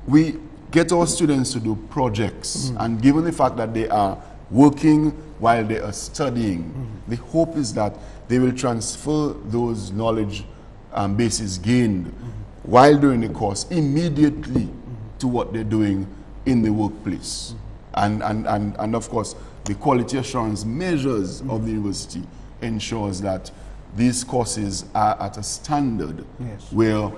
We get our students to do projects, and given the fact that they are working while they are studying, the hope is that they will transfer those knowledge bases gained while doing the course immediately to what they're doing in the workplace. And of course, the quality assurance measures of the university ensures that these courses are at a standard where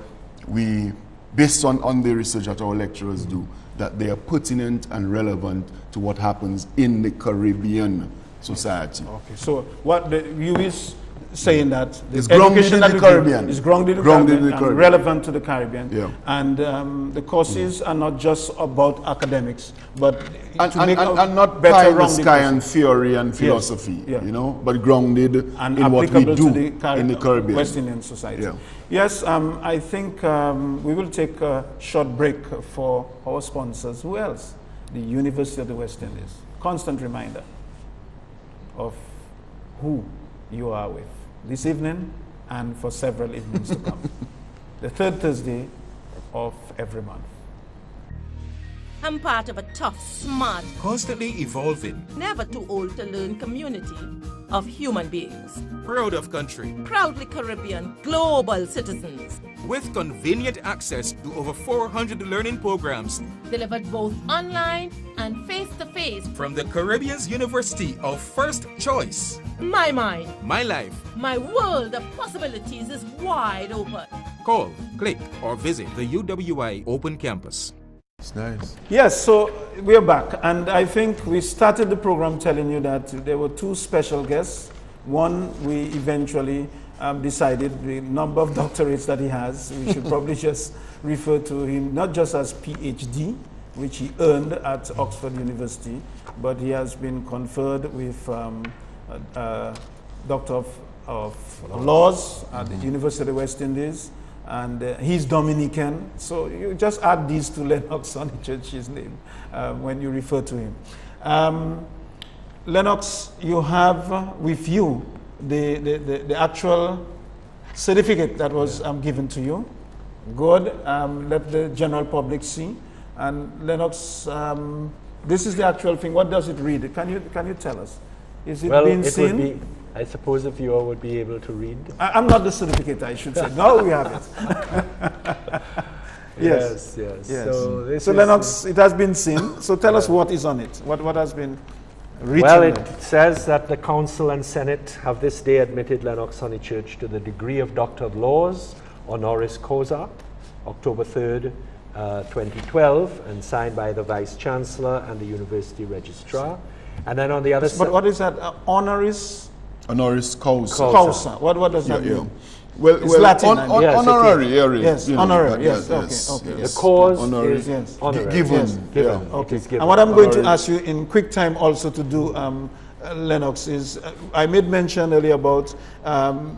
we, based on the research that our lecturers do, that they are pertinent and relevant to what happens in the Caribbean society. Okay, so what the UWI's saying that the It's grounded education in that the we give Caribbean. is grounded in the Grounded in Caribbean the and Caribbean. relevant to the Caribbean. Yeah. And the courses are not just about academics, but And, to make and not better pie in the rounded sky courses. and theory and philosophy, Yeah. you know, but grounded And in what we applicable do to the in the Caribbean. West Indian society. Yeah. Yes, I think we will take a short break for our sponsors. Who else? The University of the West Indies. Constant reminder of who you are with this evening and for several evenings to come. The third Thursday of every month. I'm part of a tough, smart, Constantly evolving, never too old to learn community of human beings. proud of country, Proudly Caribbean, global citizens. with convenient access to over 400 learning programs Delivered both online and face-to-face. from the Caribbean's University of First Choice. My mind, My life. my world of possibilities is wide open. Call, click, or visit the UWI Open Campus. It's nice. Yes, so we're back, and I think we started the program telling you that there were two special guests. One, we eventually decided the number of doctorates that he has, we should probably just refer to him not just as PhD, which he earned at Oxford University, but he has been conferred with Doctor of Laws at the University of the West Indies, and he's Dominican. So you just add these to Lennox Honychurch's name when you refer to him. Lennox, you have with you the actual certificate that was given to you. Good. Let the general public see. And Lennox, this is the actual thing. What does it read? Can you tell us? Is it being seen? Would be, I suppose the viewer would be able to read. I'm not the certificate, I should say. No, we have it. Yes. Yes. Yes. So, this So is- Lennox, it has been seen. So tell us what is on it. What has been written? Well, it there? says that the Council and Senate have this day admitted Lennox Honychurch to the degree of Doctor of Laws, honoris causa, October 3rd, 2012, and signed by the Vice Chancellor and the University Registrar. And then on the other But side, what is that? Honoris Honoris causa. causa. What does that mean? Well, It's Latin, I mean. Yes, it is. honorary area. Yes, you know, honorary, yes, yes, okay, yes. the cause Honorary. is Yes. honorary. Given. Yes, given. Yeah. It is given. And what I'm going to Honorary. ask you in quick time also to do, Lennox, is I made mention earlier about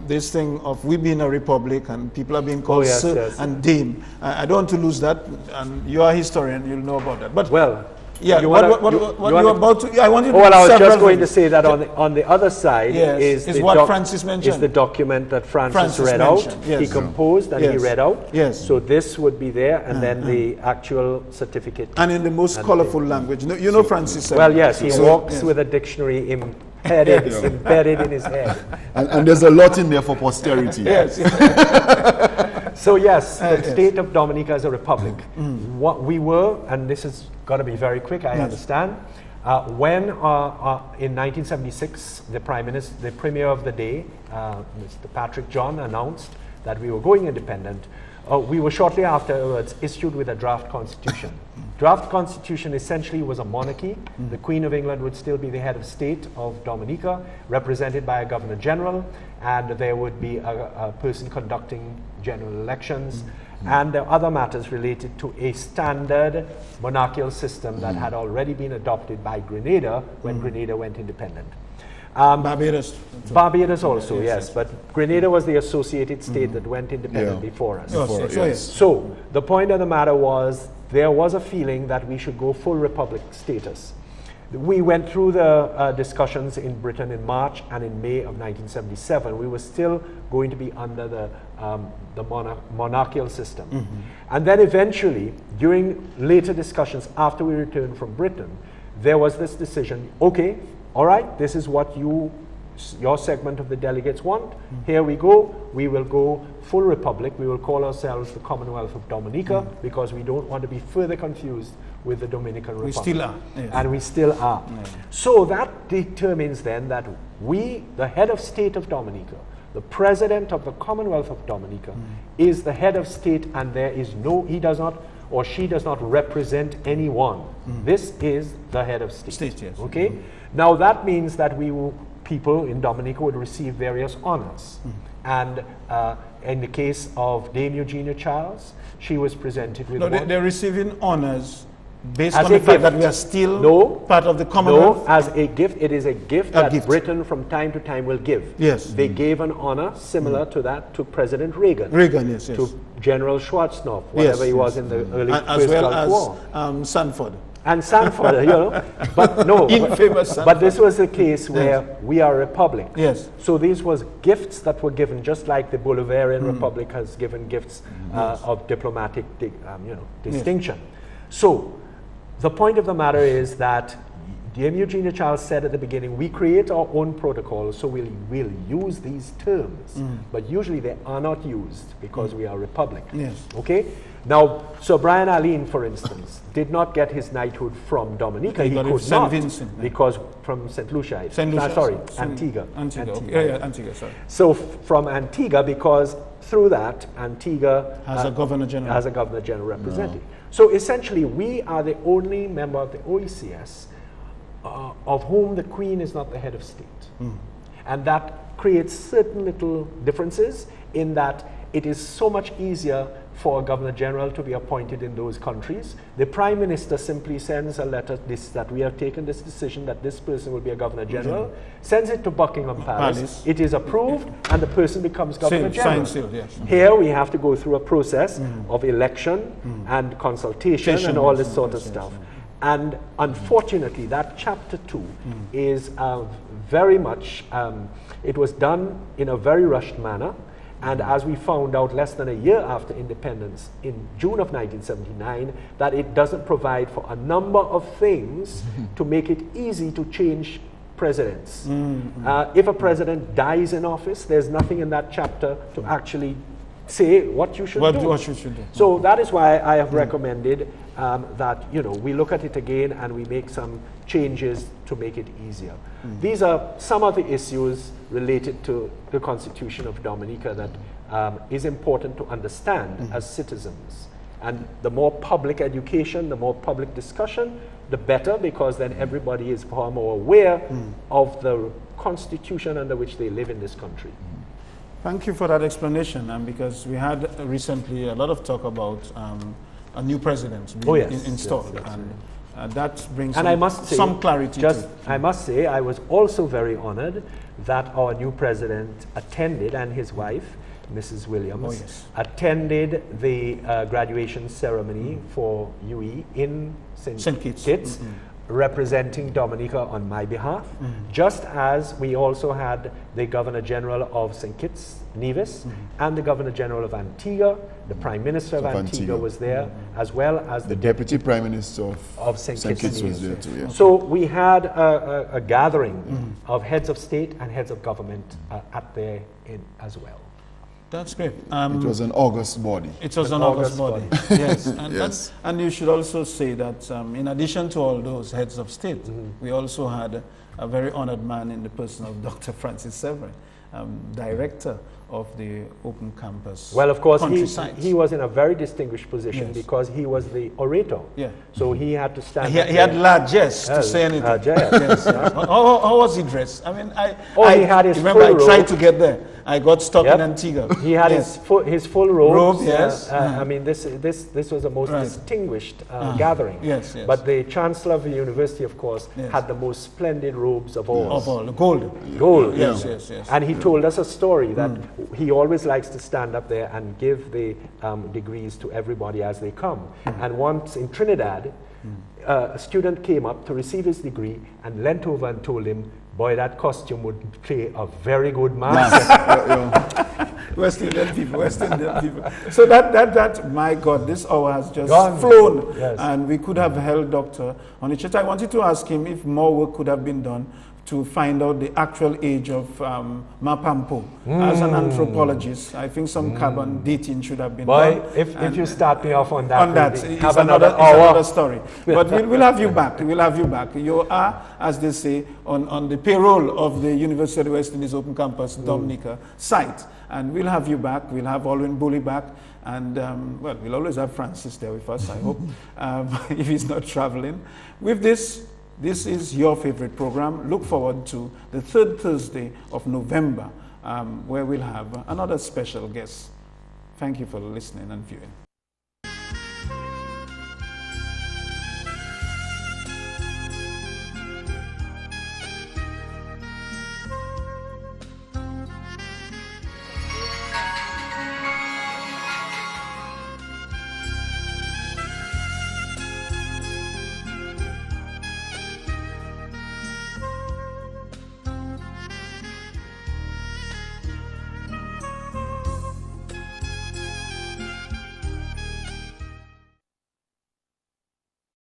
this thing of we being a republic and people are being called yes, sir yes. and dame. I don't want to lose that, and you are a historian, you'll know about that. But Well, yeah, you what wanna- you wanna- are about to? I want you to. Oh, well, I was several just going to things. say that on the other side Yes, is is the what Francis mentioned. Is the document that Francis read mentioned, out. yes. He composed and he Yes. read out. Yes. So this would be there, and then the actual certificate. And in the most colorful language. You know Francis said Well, that. yes, he So, walks yes. with a dictionary embedded in his head. And there's a lot in there for posterity. Yes. So yes, the yes. state of Dominica is a republic. What we were, and this is going to be very quick, I understand. When in 1976, the premier of the day, Mr. Patrick John, announced that we were going independent, we were shortly afterwards issued with a draft constitution. Draft constitution essentially was a monarchy. The Queen of England would still be the head of state of Dominica, represented by a governor general, and there would be a person conducting general elections, and there are other matters related to a standard monarchical system that had already been adopted by Grenada when Grenada went independent. Barbados. Barbados also, yes, but Grenada was the associated state that went independent Yeah. before us. Yes, yes, yes. So the point of the matter was there was a feeling that we should go full republic status. We went through the discussions in Britain in March and in May of 1977. We were still going to be under the monarchical system. And then eventually, during later discussions after we returned from Britain, there was this decision, okay, all right, this is what your segment of the delegates want. Here we go. We will go full republic. We will call ourselves the Commonwealth of Dominica because we don't want to be further confused with the Dominican Republic. We still are. Yes. And we still are. So that determines then that we, the head of state of Dominica, the president of the Commonwealth of Dominica, is the head of state, and there is he does not or she does not represent anyone. This is the head of state. State, yes. Okay? Now that means that we will people in Dominica would receive various honors. And in the case of Dame Eugenia Charles, she was presented with one. They're receiving honors based As on a the fact that gift. we are still part of the Commonwealth? No, as a gift. It is a gift that Britain from time to time will give. Yes. They gave an honor similar to that to President Reagan. Reagan, yes, yes. To General Schwarzkopf, whatever he was in the early as First well Gulf as War. Sanford. And Sanford, you know, but no. Infamous Sanford. But this was the case where we are a republic. Yes. So these was gifts that were given, just like the Bolivarian Republic has given gifts of diplomatic, distinction. So the point of the matter is that Dame Eugenia Charles said at the beginning, we create our own protocol, so we'll use these terms. But usually they are not used because we are a republic. Yes. Okay? Now, Sir Brian Alleyne, for instance, did not get his knighthood from Dominica. He He got it could Saint not, Vincent, because from St. Lucia. St. Lucia. Antigua. Antigua. Okay. Yeah, Antigua, sorry. So from Antigua, because through that, Antigua Has a Governor General. Has a Governor General representative. So essentially, we are the only member of the OECS of whom the Queen is not the head of state. And that creates certain little differences in that it is so much easier for a Governor General to be appointed in those countries. The Prime Minister simply sends a letter that we have taken this decision that this person will be a Governor General, sends it to Buckingham Palace. It is approved, and the person becomes Governor General. Sealed, yes. Here we have to go through a process of election and consultation and all this sort of stuff. And unfortunately, that chapter 2 is very much, it was done in a very rushed manner. And as we found out less than a year after independence, in June of 1979, that it doesn't provide for a number of things to make it easy to change presidents. If a president dies in office, there's nothing in that chapter to actually say what you should do. What you should do. So that is why I have recommended that we look at it again and we make some changes to make it easier. These are some of the issues related to the Constitution of Dominica that is important to understand as citizens. And the more public education, the more public discussion, the better, because then everybody is far more aware of the Constitution under which they live in this country. Thank you for that explanation, because we had recently a lot of talk about a new president installed. Yes, and that brings some clarity to it. I must say, I was also very honored that our new president attended, and his wife, Mrs. Williams, attended the graduation ceremony for UWI in St. Kitts, representing Dominica on my behalf, just as we also had the Governor General of St. Kitts, Nevis, and the Governor General of Antigua. The Prime Minister of Antigua was there, as well as the Deputy Prime Minister of St. Kitts was there too. Yeah. So we had a gathering of heads of state and heads of government at there as well. That's great. It was an August body. It was an August body. Yes. And you should also say that in addition to all those heads of state, we also had a very honored man in the person of Dr. Francis Severin, director of the Open Campus. Well, of course, he was in a very distinguished position, because he was the orator. Yeah. So he had to stand. He had largesse to say anything. How was he dressed? I mean, he had his remember full I tried to get there. I got stuck in Antigua. He had his full robe. Yes. I mean, this was a most distinguished gathering. Yes. But the Chancellor of the University, of course, had the most splendid robes of all. Of all, gold. Gold. Yes. And he told us a story that he always likes to stand up there and give the degrees to everybody as they come. And once in Trinidad, a student came up to receive his degree and leant over and told him, boy, that costume would play a very good mass. West Indian people. So that, my God, this hour has just flown. Yes. And we could have held Dr. Honychurch. I wanted to ask him if more work could have been done to find out the actual age of Mapampo. As an anthropologist, I think some carbon dating should have been done. If you start me off on that, it's another story. But we'll have you back. We'll have you back. You are, as they say, on the payroll of the University of the West Indies Open Campus Dominica site. And we'll have you back. We'll have Alwyn Bully back. And, we'll always have Francis there with us, I hope, if he's not traveling. With this, This is your favorite program. Look forward to the third Thursday of November, where we'll have another special guest. Thank you for listening and viewing.